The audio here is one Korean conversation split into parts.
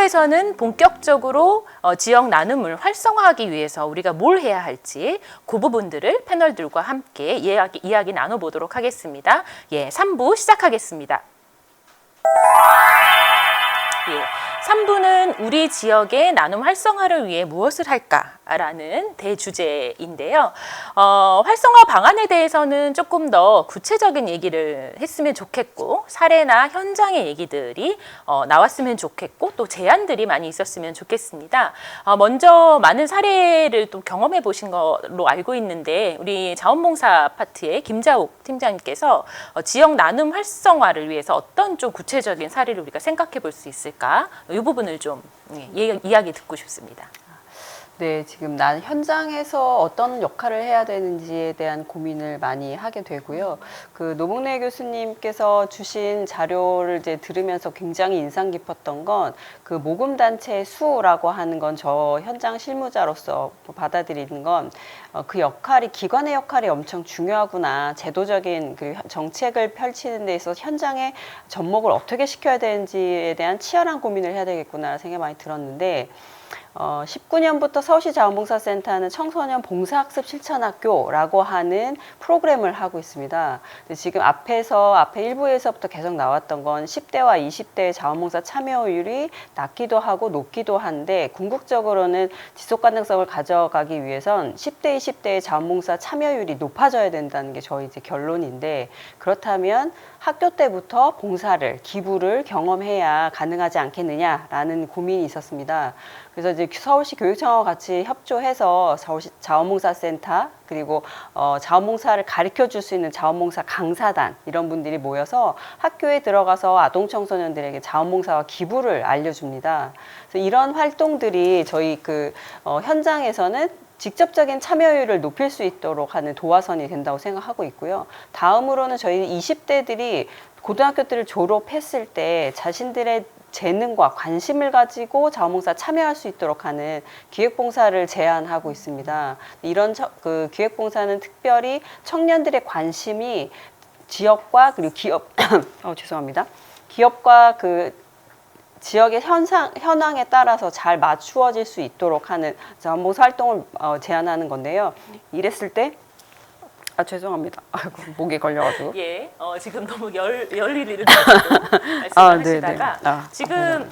지역에서는 본격적으로 지역 나눔을 활성화하기 위해서 우리가 뭘 해야 할지 그 부분들을 패널들과 함께 이야기 나눠보도록 하겠습니다. 예, 3부 시작하겠습니다. 예, 3부는 우리 지역의 나눔 활성화를 위해 무엇을 할까라는 대주제인데요. 활성화 방안에 대해서는 조금 더 구체적인 얘기를 했으면 좋겠고 사례나 현장의 얘기들이 나왔으면 좋겠고 또 제안들이 많이 있었으면 좋겠습니다. 먼저 많은 사례를 또 경험해 보신 걸로 알고 있는데 우리 자원봉사 파트의 김자옥 팀장님께서 지역 나눔 활성화를 위해서 어떤 좀 구체적인 사례를 우리가 생각해 볼 수 있을까? 이 부분을 좀 이야기 듣고 싶습니다. 네, 지금 난 현장에서 어떤 역할을 해야 되는지에 대한 고민을 많이 하게 되고요. 그 노봉래 교수님께서 주신 자료를 이제 들으면서 굉장히 인상 깊었던 건 그 모금단체 수라고 하는 건 저 현장 실무자로서 받아들이는 건 그 역할이 기관의 역할이 엄청 중요하구나. 제도적인 그 정책을 펼치는 데 있어서 현장에 접목을 어떻게 시켜야 되는지에 대한 치열한 고민을 해야 되겠구나 생각이 많이 들었는데 19년부터 서울시 자원봉사센터는 청소년 봉사학습 실천학교라고 하는 프로그램을 하고 있습니다. 지금 앞에 일부에서부터 계속 나왔던 건 10대와 20대의 자원봉사 참여율이 낮기도 하고 높기도 한데 궁극적으로는 지속가능성을 가져가기 위해선 10대, 20대의 자원봉사 참여율이 높아져야 된다는 게 저희 이제 결론인데 그렇다면 학교 때부터 봉사를, 기부를 경험해야 가능하지 않겠느냐라는 고민이 있었습니다. 그래서 이제 서울시 교육청과 같이 협조해서 서울시 자원봉사센터 그리고 자원봉사를 가르쳐 줄 수 있는 자원봉사 강사단 이런 분들이 모여서 학교에 들어가서 아동청소년들에게 자원봉사와 기부를 알려줍니다. 그래서 이런 활동들이 저희 현장에서는 직접적인 참여율을 높일 수 있도록 하는 도화선이 된다고 생각하고 있고요. 다음으로는 저희 20대들이 고등학교 때를 졸업했을 때 자신들의 재능과 관심을 가지고 자원봉사 참여할 수 있도록 하는 기획봉사를 제안하고 있습니다. 이런 기획봉사는 특별히 청년들의 관심이 지역과 그리고 기업, 죄송합니다. 기업과 지역의 현황에 따라서 잘 맞추어질 수 있도록 하는 자원봉사 활동을 제안하는 건데요. 이랬을 때 죄송합니다. 아이고, 목에 걸려가지고. 예, 지금 너무 열일을 말씀하시다가 지금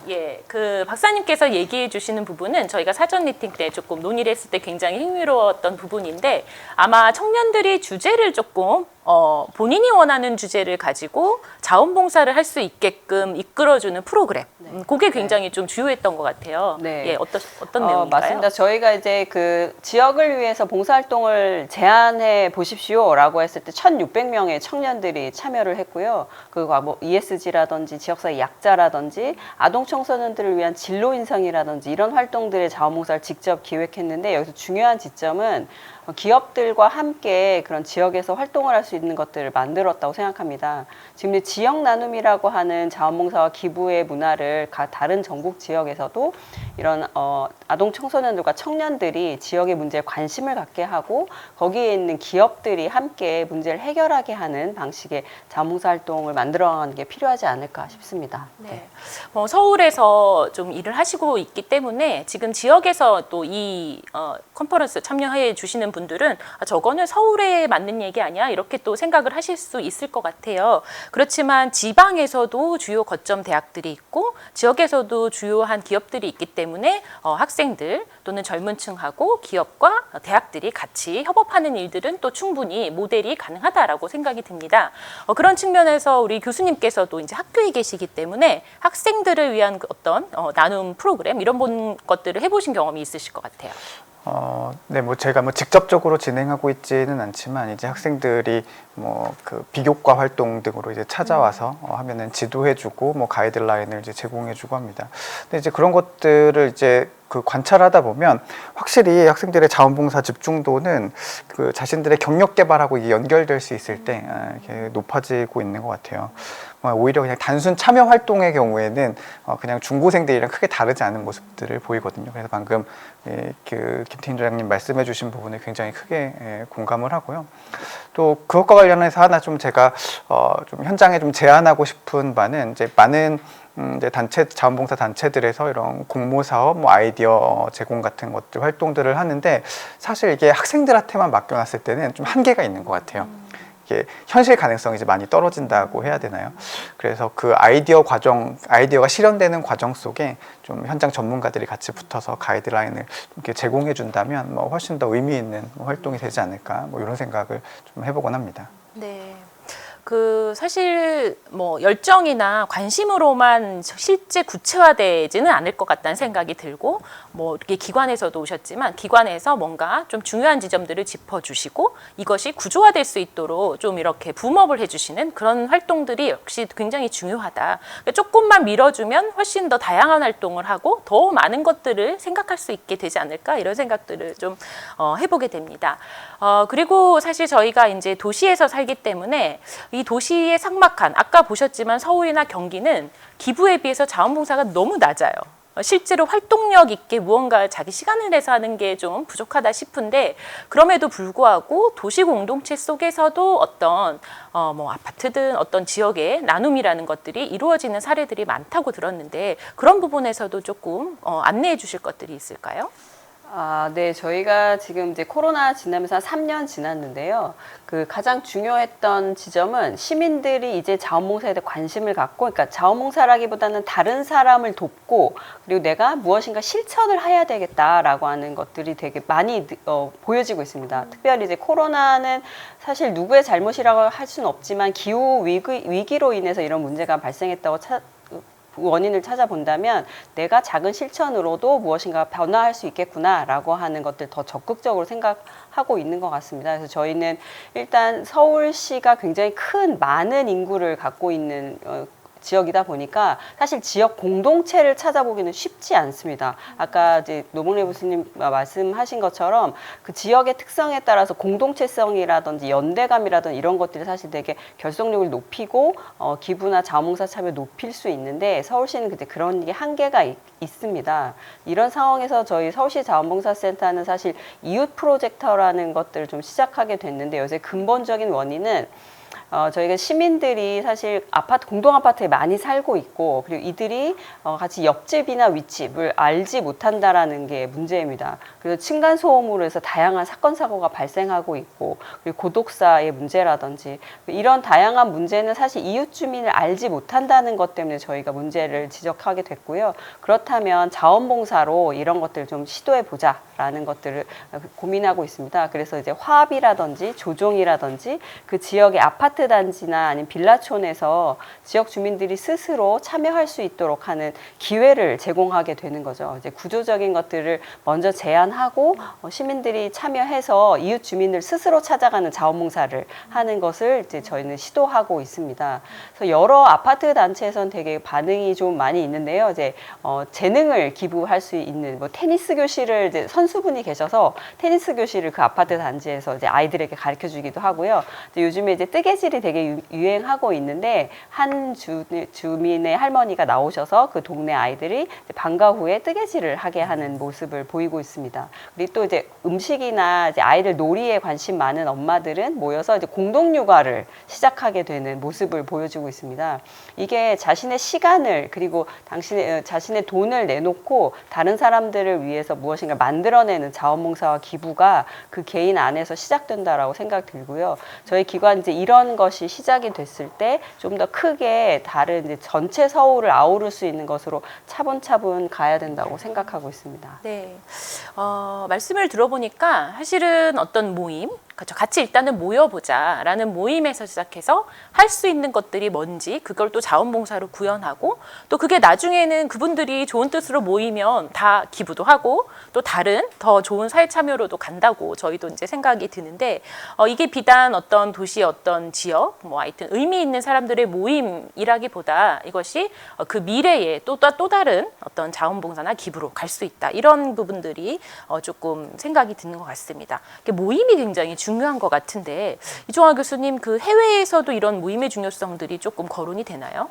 그 박사님께서 얘기해 주시는 부분은 저희가 사전 미팅 때 조금 논의를 했을 때 굉장히 흥미로웠던 부분인데 아마 청년들이 주제를 조금 본인이 원하는 주제를 가지고 자원봉사를 할 수 있게끔 이끌어주는 프로그램. 그게 굉장히 좀 주요했던 것 같아요. 네. 예, 어떤 내용인가요? 맞습니다. 저희가 이제 그 지역을 위해서 봉사활동을 제안해 보십시오라고 했을 때 1,600명의 청년들이 참여를 했고요. 그리고 뭐 ESG라든지 지역사회 약자라든지 아동청소년들을 위한 진로 인성이라든지 이런 활동들의 자원봉사를 직접 기획했는데 여기서 중요한 지점은 기업들과 함께 그런 지역에서 활동을 할 수 있는 것들을 만들었다고 생각합니다. 지금 지역 나눔이라고 하는 자원봉사와 기부의 문화를 다른 전국 지역에서도 이런 아동 청소년들과 청년들이 지역의 문제에 관심을 갖게 하고 거기에 있는 기업들이 함께 문제를 해결하게 하는 방식의 자원봉사 활동을 만들어가는 게 필요하지 않을까 싶습니다. 네. 서울에서 좀 일을 하시고 있기 때문에 지금 지역에서 또 이 컨퍼런스 참여해 주시는 분들은 저거는 서울에 맞는 얘기 아니야? 이렇게 또 생각을 하실 수 있을 것 같아요. 그렇지만 지방에서도 주요 거점 대학들이 있고 지역에서도 주요한 기업들이 있기 때문에 학생들 또는 젊은 층하고 기업과 대학들이 같이 협업하는 일들은 또 충분히 모델이 가능하다라고 생각이 듭니다. 그런 측면에서 우리 교수님께서도 이제 학교에 계시기 때문에 학생들을 위한 어떤 나눔 프로그램 이런 것들을 해보신 경험이 있으실 것 같아요. 네, 제가 직접적으로 진행하고 있지는 않지만 이제 학생들이 그 비교과 활동 등으로 이제 찾아와서 하면은 지도해주고 가이드라인을 이제 제공해주고 합니다. 근데 이제 그런 것들을 이제 관찰하다 보면 확실히 학생들의 자원봉사 집중도는 자신들의 경력 개발하고 이게 연결될 수 있을 때 이렇게 높아지고 있는 것 같아요. 오히려 그냥 단순 참여 활동의 경우에는 그냥 중고생들이랑 크게 다르지 않은 모습들을 보이거든요. 그래서 방금 김 팀장님 말씀해 주신 부분에 굉장히 크게 공감을 하고요. 또 그것과 관련해서 하나 좀 제가 좀 현장에 좀 제안하고 싶은 바는 이제 많은 이제 자원봉사 단체들에서 이런 공모 사업, 뭐 아이디어 제공 같은 것들 활동들을 하는데 사실 이게 학생들한테만 맡겨놨을 때는 좀 한계가 있는 것 같아요. 이게 현실 가능성이 이제 많이 떨어진다고 해야 되나요? 그래서 그 아이디어가 실현되는 과정 속에 좀 현장 전문가들이 같이 붙어서 가이드라인을 이렇게 제공해 준다면 뭐 훨씬 더 의미 있는 활동이 되지 않을까, 뭐 이런 생각을 좀 해보곤 합니다. 네. 사실 뭐 열정이나 관심으로만 실제 구체화되지는 않을 것 같다는 생각이 들고, 뭐 이렇게 기관에서도 오셨지만 기관에서 뭔가 좀 중요한 지점들을 짚어주시고 이것이 구조화될 수 있도록 좀 이렇게 붐업을 해주시는 그런 활동들이 역시 굉장히 중요하다. 그러니까 조금만 밀어주면 훨씬 더 다양한 활동을 하고 더 많은 것들을 생각할 수 있게 되지 않을까, 이런 생각들을 좀 해보게 됩니다. 그리고 사실 저희가 이제 도시에서 살기 때문에 이 도시의 삭막한, 아까 보셨지만 서울이나 경기는 기부에 비해서 자원봉사가 너무 낮아요. 실제로 활동력 있게 무언가 자기 시간을 내서 하는 게 좀 부족하다 싶은데, 그럼에도 불구하고 도시 공동체 속에서도 어떤 뭐 아파트든 어떤 지역의 나눔이라는 것들이 이루어지는 사례들이 많다고 들었는데, 그런 부분에서도 조금 안내해 주실 것들이 있을까요? 네. 저희가 지금 이제 코로나 지나면서 한 3년 지났는데요. 그 가장 중요했던 지점은 시민들이 이제 자원봉사에 대해 관심을 갖고, 그러니까 자원봉사라기보다는 다른 사람을 돕고, 그리고 내가 무엇인가 실천을 해야 되겠다라고 하는 것들이 되게 많이 보여지고 있습니다. 특별히 이제 코로나는 사실 누구의 잘못이라고 할 수는 없지만 기후 위기로 인해서 이런 문제가 발생했다고 원인을 찾아본다면 내가 작은 실천으로도 무엇인가 변화할 수 있겠구나라고 하는 것들 더 적극적으로 생각하고 있는 것 같습니다. 그래서 저희는 일단 서울시가 굉장히 많은 인구를 갖고 있는 지역이다 보니까 사실 지역 공동체를 찾아보기는 쉽지 않습니다. 아까 이제 노봉래 교수님 말씀하신 것처럼 그 지역의 특성에 따라서 공동체성이라든지 연대감이라든지 이런 것들이 사실 되게 결속력을 높이고 기부나 자원봉사 참여 높일 수 있는데, 서울시는 그때 그런 게 한계가 있습니다. 이런 상황에서 저희 서울시 자원봉사센터는 사실 이웃 프로젝터라는 것들을 좀 시작하게 됐는데, 요새 근본적인 원인은 저희가 시민들이 사실 공동 아파트에 많이 살고 있고, 그리고 이들이 같이 옆집이나 윗집을 알지 못한다라는 게 문제입니다. 그래서 층간 소음으로 해서 다양한 사건 사고가 발생하고 있고, 그리고 고독사의 문제라든지 이런 다양한 문제는 사실 이웃 주민을 알지 못한다는 것 때문에 저희가 문제를 지적하게 됐고요. 그렇다면 자원봉사로 이런 것들을 좀 시도해 보자라는 것들을 고민하고 있습니다. 그래서 이제 화합이라든지 조정이라든지 그 지역의 아파트 단지나 아니면 빌라촌에서 지역 주민들이 스스로 참여할 수 있도록 하는 기회를 제공하게 되는 거죠. 이제 구조적인 것들을 먼저 제안하고 시민들이 참여해서 이웃 주민들 스스로 찾아가는 자원봉사를 하는 것을 이제 저희는 시도하고 있습니다. 그래서 여러 아파트 단체에서는 되게 반응이 좀 많이 있는데요. 이제 재능을 기부할 수 있는 뭐 테니스 교실을 이제 선수분이 계셔서 테니스 교실을 그 아파트 단지에서 이제 아이들에게 가르쳐 주기도 하고요. 요즘에 이제 뜨개질이 되게 유행하고 있는데, 한 주민의 할머니가 나오셔서 그 동네 아이들이 방과 후에 뜨개질을 하게 하는 모습을 보이고 있습니다. 그리고 또 이제 음식이나 이제 아이들 놀이에 관심 많은 엄마들은 모여서 이제 공동 육아를 시작하게 되는 모습을 보여주고 있습니다. 이게 자신의 시간을, 그리고 자신의 돈을 내놓고 다른 사람들을 위해서 무엇인가 만들어내는 자원봉사와 기부가 그 개인 안에서 시작된다라고 생각 들고요. 저희 기관 이제 이런 것이 시작이 됐을 때 좀 더 크게 다른 이제 전체 서울을 아우를 수 있는 것으로 차분차분 가야 된다고 생각하고 있습니다. 네, 말씀을 들어보니까 사실은 어떤 모임, 그렇죠. 같이 일단은 모여보자라는 모임에서 시작해서 할 수 있는 것들이 뭔지 그걸 또 자원봉사로 구현하고, 또 그게 나중에는 그분들이 좋은 뜻으로 모이면 다 기부도 하고 또 다른 더 좋은 사회 참여로도 간다고 저희도 이제 생각이 드는데, 이게 비단 어떤 도시 어떤 지역 뭐 하여튼 의미 있는 사람들의 모임이라기보다 이것이 그 미래에 또 다른 어떤 자원봉사나 기부로 갈 수 있다, 이런 부분들이 조금 생각이 드는 것 같습니다. 모임이 굉장히 중요한 것 같은데 이종화 교수님 그 해외에서도 이런 모임의 중요성들이 조금 거론이 되나요?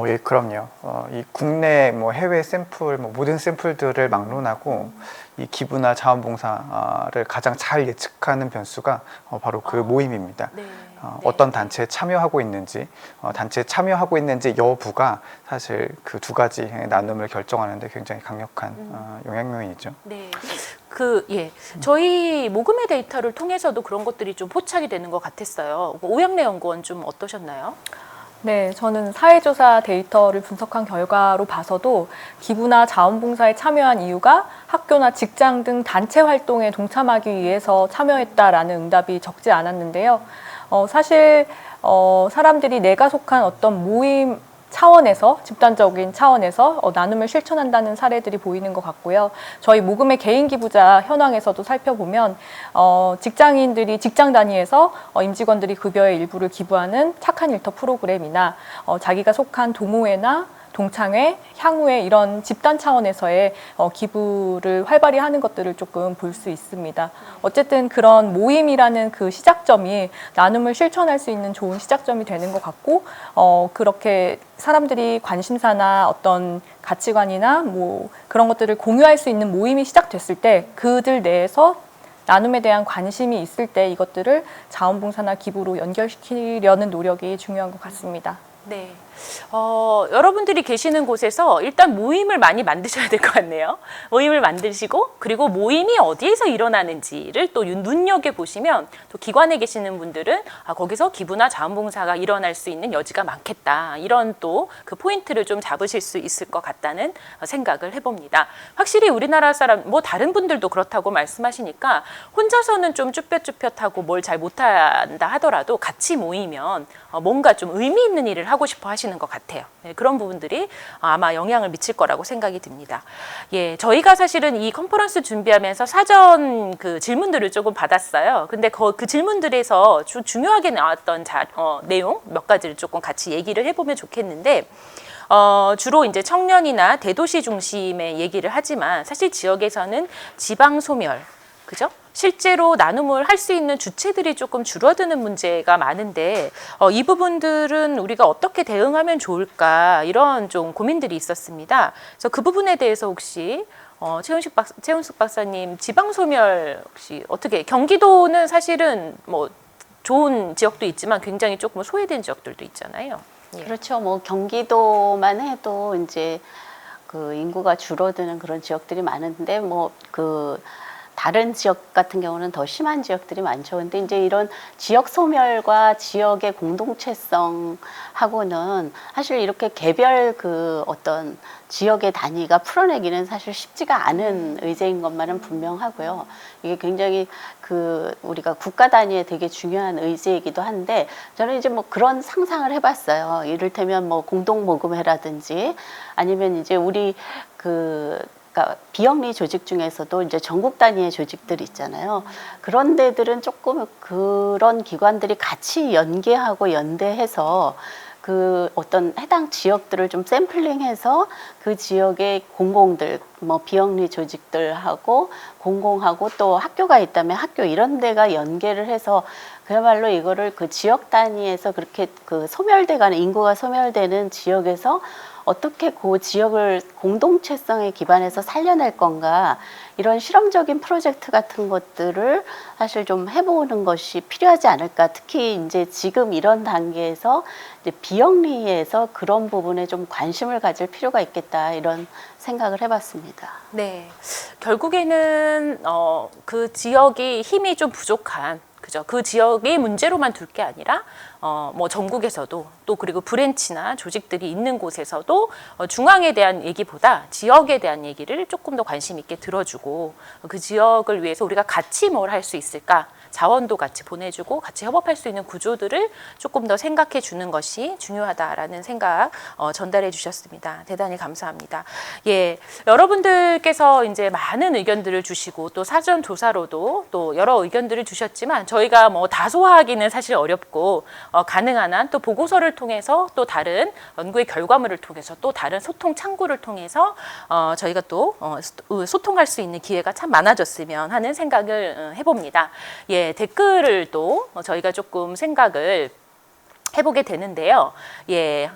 예, 그럼요. 이 국내 뭐 해외 샘플, 뭐 모든 샘플들을 막론하고 이 기부나 자원봉사를 가장 잘 예측하는 변수가 바로 그 모임입니다. 네. 어떤 단체에 참여하고 있는지, 단체에 참여하고 있는지 여부가 사실 그 두 가지 나눔을 결정하는데 굉장히 강력한 영향요인이죠. 네. 저희 모금의 데이터를 통해서도 그런 것들이 좀 포착이 되는 것 같았어요. 오영래 연구원 좀 어떠셨나요? 네, 저는 사회조사 데이터를 분석한 결과로 봐서도 기부나 자원봉사에 참여한 이유가 학교나 직장 등 단체 활동에 동참하기 위해서 참여했다라는 응답이 적지 않았는데요. 사실 사람들이 내가 속한 어떤 모임 차원에서 집단적인 차원에서 나눔을 실천한다는 사례들이 보이는 것 같고요. 저희 모금의 개인 기부자 현황에서도 살펴보면 직장인들이 직장 단위에서 임직원들이 급여의 일부를 기부하는 착한 일터 프로그램이나 자기가 속한 동호회나 동창회, 향후에 이런 집단 차원에서의 기부를 활발히 하는 것들을 조금 볼 수 있습니다. 어쨌든 그런 모임이라는 그 시작점이 나눔을 실천할 수 있는 좋은 시작점이 되는 것 같고, 그렇게 사람들이 관심사나 어떤 가치관이나 뭐 그런 것들을 공유할 수 있는 모임이 시작됐을 때 그들 내에서 나눔에 대한 관심이 있을 때 이것들을 자원봉사나 기부로 연결시키려는 노력이 중요한 것 같습니다. 네. 여러분들이 계시는 곳에서 일단 모임을 많이 만드셔야 될 것 같네요. 모임을 만드시고 그리고 모임이 어디에서 일어나는지를 또 눈여겨보시면 또 기관에 계시는 분들은 거기서 기부나 자원봉사가 일어날 수 있는 여지가 많겠다. 이런 또 그 포인트를 좀 잡으실 수 있을 것 같다는 생각을 해봅니다. 확실히 우리나라 사람, 뭐 다른 분들도 그렇다고 말씀하시니까 혼자서는 좀 쭈뼛쭈뼛하고 뭘 잘 못한다 하더라도 같이 모이면 뭔가 좀 의미 있는 일을 하고 싶어 하시는 것 같아요. 네, 그런 부분들이 아마 영향을 미칠 거라고 생각이 듭니다. 예, 저희가 사실은 이 컨퍼런스 준비하면서 사전 그 질문들을 조금 받았어요. 근데 그 질문들에서 중요하게 나왔던 내용 몇 가지를 조금 같이 얘기를 해보면 좋겠는데, 주로 이제 청년이나 대도시 중심의 얘기를 하지만 사실 지역에서는 지방 소멸, 그죠? 실제로 나눔을 할 수 있는 주체들이 조금 줄어드는 문제가 많은데 이 부분들은 우리가 어떻게 대응하면 좋을까 이런 좀 고민들이 있었습니다. 그래서 그 부분에 대해서 혹시 최은숙 박사님 지방 소멸 혹시 어떻게 경기도는 사실은 뭐 좋은 지역도 있지만 굉장히 조금 소외된 지역들도 있잖아요. 예. 그렇죠. 뭐 경기도만 해도 이제 그 인구가 줄어드는 그런 지역들이 많은데 다른 지역 같은 경우는 더 심한 지역들이 많죠. 근데 이제 이런 지역 소멸과 지역의 공동체성하고는 사실 이렇게 개별 그 어떤 지역의 단위가 풀어내기는 사실 쉽지가 않은 의제인 것만은 분명하고요. 이게 굉장히 우리가 국가 단위에 되게 중요한 의제이기도 한데 저는 이제 뭐 그런 상상을 해봤어요. 이를테면 뭐 공동모금회라든지 아니면 이제 우리 그러니까 비영리 조직 중에서도 이제 전국 단위의 조직들이 있잖아요. 그런 데들은 조금 그런 기관들이 같이 연계하고 연대해서 그 어떤 해당 지역들을 좀 샘플링해서 그 지역의 공공들, 뭐 비영리 조직들하고 공공하고 또 학교가 있다면 학교 이런 데가 연계를 해서 그야말로 이거를 그 지역 단위에서 그렇게 그 소멸돼가는 인구가 소멸되는 지역에서 어떻게 그 지역을 공동체성에 기반해서 살려낼 건가 이런 실험적인 프로젝트 같은 것들을 사실 좀 해보는 것이 필요하지 않을까. 특히 이제 지금 이런 단계에서 이제 비영리에서 그런 부분에 좀 관심을 가질 필요가 있겠다 이런 생각을 해봤습니다. 네, 결국에는 그 지역이 힘이 좀 부족한. 그죠? 그 지역의 문제로만 둘 게 아니라 뭐 전국에서도 또 그리고 브랜치나 조직들이 있는 곳에서도 중앙에 대한 얘기보다 지역에 대한 얘기를 조금 더 관심 있게 들어주고 그 지역을 위해서 우리가 같이 뭘 할 수 있을까? 자원도 같이 보내주고 같이 협업할 수 있는 구조들을 조금 더 생각해 주는 것이 중요하다라는 생각 전달해 주셨습니다. 대단히 감사합니다. 예, 여러분들께서 이제 많은 의견들을 주시고 또 사전 조사로도 또 여러 의견들을 주셨지만 저희가 뭐 다 소화하기는 사실 어렵고 가능한 한 또 보고서를 통해서 또 다른 연구의 결과물을 통해서 또 다른 소통 창구를 통해서 저희가 또 소통할 수 있는 기회가 참 많아졌으면 하는 생각을 해봅니다. 예. 예, 댓글을 또 저희가 조금 생각을 해보게 되는데요. 예,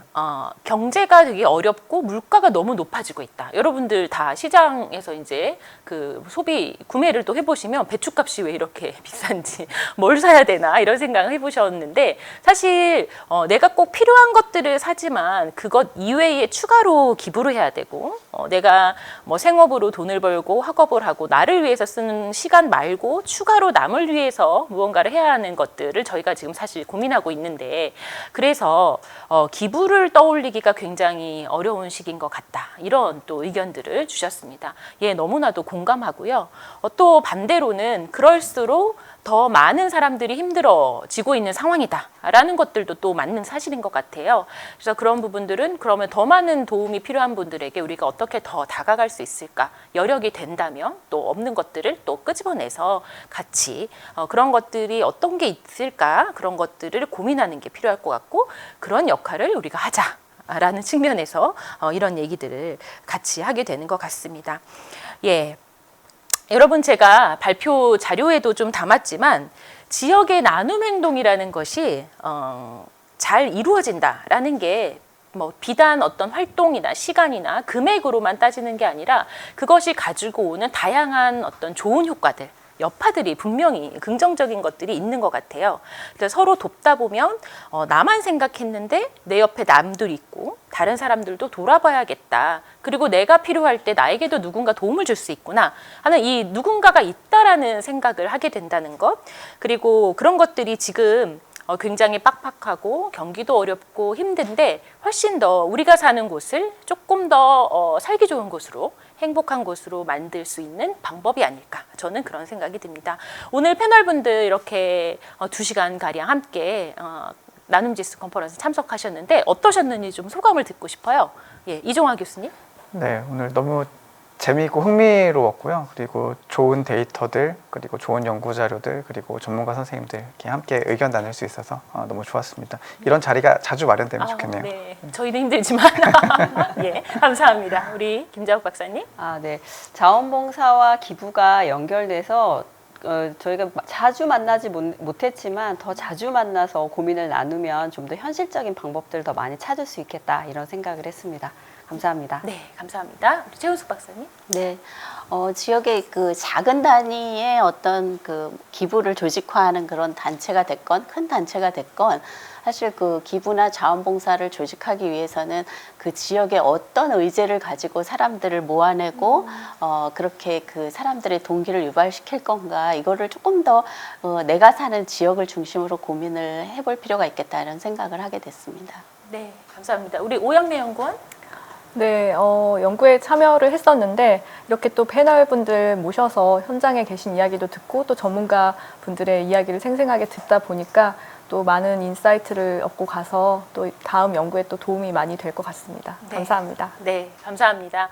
경제가 되게 어렵고 물가가 너무 높아지고 있다. 여러분들 다 시장에서 이제 그 소비 구매를 또 해보시면 배추값이 왜 이렇게 비싼지 뭘 사야 되나 이런 생각을 해보셨는데 사실 내가 꼭 필요한 것들을 사지만 그것 이외에 추가로 기부를 해야 되고 내가 뭐 생업으로 돈을 벌고 학업을 하고 나를 위해서 쓰는 시간 말고 추가로 남을 위해서 무언가를 해야 하는 것들을 저희가 지금 사실 고민하고 있는데 그래서 기부를 떠올리기가 굉장히 어려운 시기인 것 같다. 이런 또 의견들을 주셨습니다. 예, 너무나도 공감하고요. 또 반대로는 그럴수록 더 많은 사람들이 힘들어지고 있는 상황이다라는 것들도 또 맞는 사실인 것 같아요. 그래서 그런 부분들은 그러면 더 많은 도움이 필요한 분들에게 우리가 어떻게 더 다가갈 수 있을까? 여력이 된다면 또 없는 것들을 또 끄집어내서 같이 그런 것들이 어떤 게 있을까? 그런 것들을 고민하는 게 필요할 것 같고 그런 역할을 우리가 하자라는 측면에서 이런 얘기들을 같이 하게 되는 것 같습니다. 예. 여러분 제가 발표 자료에도 좀 담았지만 지역의 나눔 행동이라는 것이 잘 이루어진다라는 게 뭐 비단 어떤 활동이나 시간이나 금액으로만 따지는 게 아니라 그것이 가지고 오는 다양한 어떤 좋은 효과들 여파들이 분명히 긍정적인 것들이 있는 것 같아요. 그래서 서로 돕다 보면 나만 생각했는데 내 옆에 남들 있고 다른 사람들도 돌아봐야겠다. 그리고 내가 필요할 때 나에게도 누군가 도움을 줄 수 있구나 하는 이 누군가가 있다라는 생각을 하게 된다는 것. 그리고 그런 것들이 지금 굉장히 빡빡하고 경기도 어렵고 힘든데 훨씬 더 우리가 사는 곳을 조금 더 살기 좋은 곳으로 행복한 곳으로 만들 수 있는 방법이 아닐까 저는 그런 생각이 듭니다. 오늘 패널분들 이렇게 2시간가량 함께 나눔지수 컨퍼런스 참석하셨는데 어떠셨는지 좀 소감을 듣고 싶어요. 예, 이종화 교수님. 네, 오늘 너무 재미있고 흥미로웠고요. 그리고 좋은 데이터들, 그리고 좋은 연구 자료들, 그리고 전문가 선생님들 이렇게 함께 의견 나눌 수 있어서 너무 좋았습니다. 이런 자리가 자주 마련되면 좋겠네요. 네, 저희도 힘들지만 예, 감사합니다. 우리 김자욱 박사님. 네. 자원봉사와 기부가 연결돼서 저희가 자주 만나지 못했지만 더 자주 만나서 고민을 나누면 좀 더 현실적인 방법들을 더 많이 찾을 수 있겠다 이런 생각을 했습니다. 감사합니다. 네, 감사합니다. 우리 최은숙 박사님. 네, 지역의 그 작은 단위의 어떤 그 기부를 조직화하는 그런 단체가 됐건 큰 단체가 됐건 사실 그 기부나 자원봉사를 조직하기 위해서는 그 지역의 어떤 의제를 가지고 사람들을 모아내고 그렇게 그 사람들의 동기를 유발시킬 건가 이거를 조금 더 내가 사는 지역을 중심으로 고민을 해볼 필요가 있겠다 이런 생각을 하게 됐습니다. 네, 감사합니다. 우리 오영래 연구원. 네, 연구에 참여를 했었는데 이렇게 또 패널분들 모셔서 현장에 계신 이야기도 듣고 또 전문가 분들의 이야기를 생생하게 듣다 보니까 또 많은 인사이트를 얻고 가서 또 다음 연구에 또 도움이 많이 될 것 같습니다. 네. 감사합니다. 네, 감사합니다.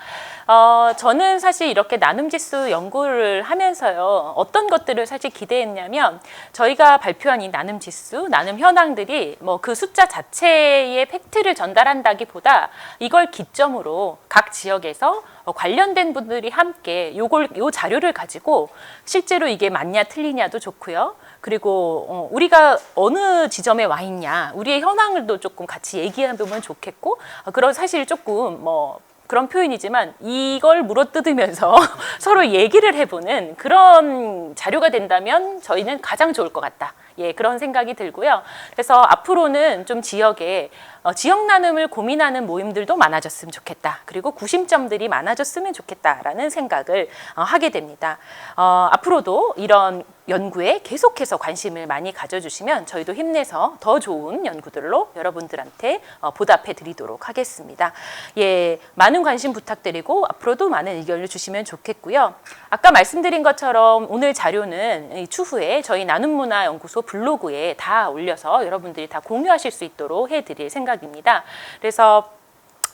저는 사실 이렇게 나눔지수 연구를 하면서요, 어떤 것들을 사실 기대했냐면, 저희가 발표한 이 나눔지수, 나눔 현황들이 뭐 그 숫자 자체의 팩트를 전달한다기보다 이걸 기점으로 각 지역에서 관련된 분들이 함께 요 자료를 가지고 실제로 이게 맞냐 틀리냐도 좋고요. 그리고 우리가 어느 지점에 와 있냐, 우리의 현황을도 조금 같이 얘기해보면 좋겠고, 그런 사실 조금 뭐 그런 표현이지만 이걸 물어뜯으면서 서로 얘기를 해보는 그런 자료가 된다면 저희는 가장 좋을 것 같다. 예, 그런 생각이 들고요. 그래서 앞으로는 좀 지역에 지역 나눔을 고민하는 모임들도 많아졌으면 좋겠다. 그리고 구심점들이 많아졌으면 좋겠다라는 생각을 하게 됩니다. 앞으로도 이런 연구에 계속해서 관심을 많이 가져주시면 저희도 힘내서 더 좋은 연구들로 여러분들한테 보답해 드리도록 하겠습니다. 예, 많은 관심 부탁드리고 앞으로도 많은 의견을 주시면 좋겠고요. 아까 말씀드린 것처럼 오늘 자료는 추후에 저희 나눔문화연구소 블로그에 다 올려서 여러분들이 다 공유하실 수 있도록 해드릴 생각입니다. 그래서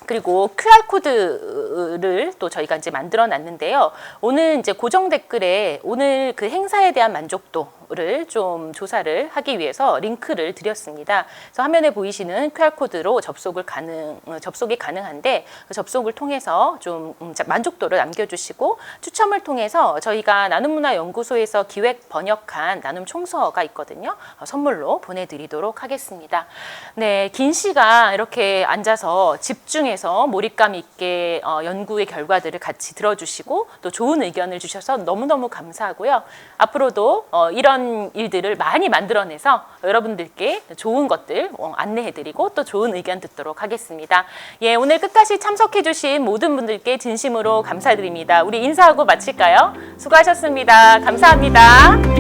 그리고 QR코드를 또 저희가 이제 만들어 놨는데요. 오늘 이제 고정 댓글에 오늘 그 행사에 대한 만족도를 좀 조사를 하기 위해서 링크를 드렸습니다. 그래서 화면에 보이시는 QR코드로 접속이 가능한데 그 접속을 통해서 좀 만족도를 남겨주시고 추첨을 통해서 저희가 나눔문화연구소에서 기획 번역한 나눔 총서가 있거든요. 선물로 보내드리도록 하겠습니다. 네, 긴 시간 이렇게 앉아서 집중해서 몰입감 있게 연구의 결과들을 같이 들어주시고 또 좋은 의견을 주셔서 너무너무 감사하고요. 앞으로도 이런 일들을 많이 만들어내서 여러분들께 좋은 것들 안내해드리고 또 좋은 의견 듣도록 하겠습니다. 예, 오늘 끝까지 참석해주신 모든 분들께 진심으로 감사드립니다. 우리 인사하고 마칠까요? 수고하셨습니다. 감사합니다.